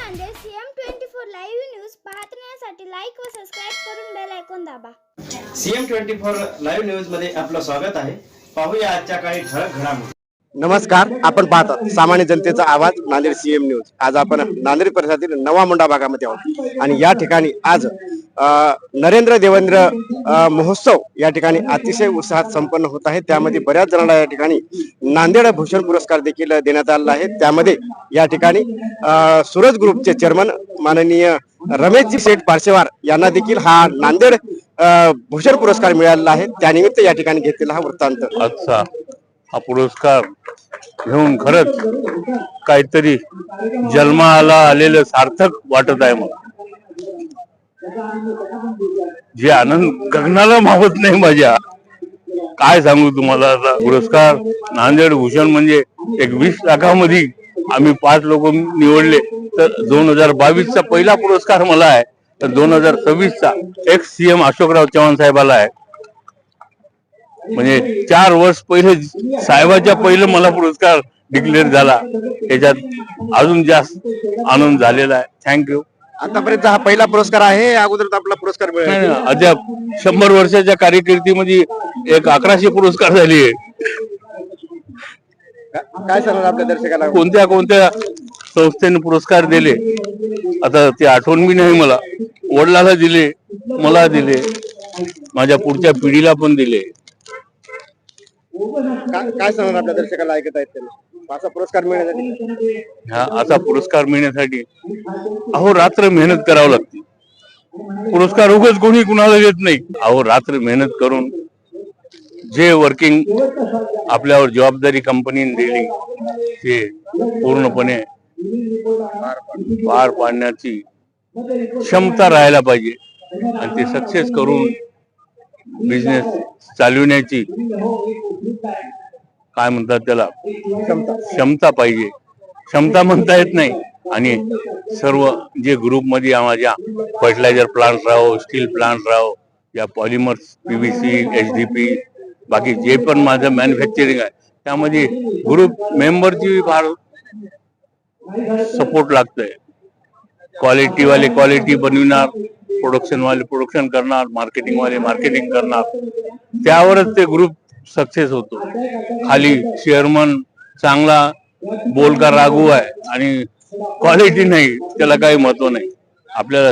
Nanded CM24 live news पाहण्यासाठी like व subscribe करून बेल आयकॉन दाबा। CM24 लाईव्ह न्यूज मध्ये आपलं स्वागत आहे। पाहूया आजच्या काही ठळक घडामोडी। नमस्कार, आपण पाहतात सामान्य जनतेचा आवाज नांदेड CM न्यूज। आज आपण नांदेड परिसरातील नवा मुंडा भागामध्ये आहोत आणि या ठिकाणी आज नरेंद्र देवेंद्र महोत्सव या ठिकाणी अतिशय उत्साहात संपन्न होत आहे। त्यामध्ये बऱ्याच जणांना या ठिकाणी नांदेड भूषण पुरस्कार देखील देण्यात आलेला आहे। त्यामध्ये या ठिकाणी सूरज ग्रुपचे चेअरमन माननीय रमेशजी शेठ पारसेवार यांना देखील हा नांदेड भूषण पुरस्कार मिळालेला आहे। त्यानिमित्त या ठिकाणी घेतलेला हा वृत्तांत। अच्छा, हा घेऊन खरंच काहीतरी जन्माला आलेलं सार्थक वाटत आहे मला। जे आनंद गगनाला मावत नाही माझ्या, काय सांगू तुम्हाला। आता पुरस्कार नांदेड भूषण म्हणजे एक 20 लाखामध्ये आम्ही 5 लोक निवडले, तर 2022 चा पहिला पुरस्कार मला आहे, तर 2026 चा एक्स CM अशोकराव चव्हाण साहेबाला आहे। म्हणजे 4 वर्ष पहिले साहेबाच्या पहिलं मला पुरस्कार डिक्लेअर झाला, याच्यात अजून जास्त आनंद झालेला आहे। थँक्यू। आतापर्यंत हा पहिला पुरस्कार आहे, अगोदर आपला पुरस्कार मिळाला अद्याप 100 वर्षाच्या कारकिर्दीमध्ये एक 1100 पुरस्कार झाले। काय सांगणार आपल्या दर्शकाला? कोणत्या कोणत्या संस्थेने पुरस्कार दिले आता ते आठवण बी नाही मला। वडिलाला दिले, मला दिले, माझ्या पुढच्या पिढीला पण दिले। काय सांगणार आपल्या दर्शकाला ऐकत आहेत त्यांना असा पुरस्कार मिळण्यासाठी? असा पुरस्कार मिळण्यासाठी अहोरात्र मेहनत करावं लागते। पुरस्कार उगाच कोणी कुणाला देत नाही। अहोरात्र मेहनत करून जे वर्किंग आपल्यावर जबाबदारी कंपनीने दिली ते पूर्णपणे पार पाडण्याची क्षमता राहायला पाहिजे आणि ते सक्सेस करून बिझनेस चालविण्याची काय म्हणतात त्याला क्षमता पाहिजे। क्षमता म्हणता येत नाही। आणि सर्व जे ग्रुप मध्ये माझ्या फर्टिलायझर प्लांट राहो, स्टील प्लांट राहो, या पॉलिमर्स, PVC, HDP, बाकी जे पण माझं मॅन्युफॅक्चरिंग आहे त्यामध्ये ग्रुप मेंबरची फार सपोर्ट लागतंय। क्वालिटी वाले क्वालिटी बनविणार, प्रोडक्शन वाले प्रोडक्शन करणार, मार्केटिंग वाले मार्केटिंग करणार, त्यावरच ते ग्रुप सक्सेस होतो। खाली चेअरमन चांगला बोलका रागू आहे आणि क्वालिटी नाही, त्याला काही महत्व नाही। आपल्याला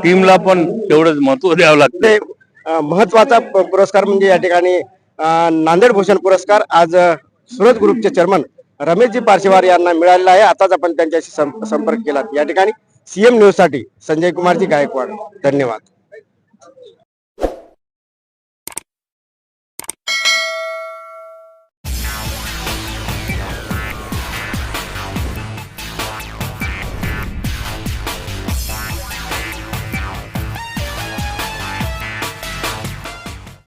टीमला पण तेवढंच महत्व द्यावं लागते। महत्वाचा पुरस्कार म्हणजे या ठिकाणी नांदेड भूषण पुरस्कार आज सूरज ग्रुपचे चेअरमन रमेशजी पारसेवार यांना मिळालेला आहे। आताच आपण त्यांच्याशी संपर्क केला। या ठिकाणी CM न्यूज साठी संजय कुमारजी गायकवाड, धन्यवाद।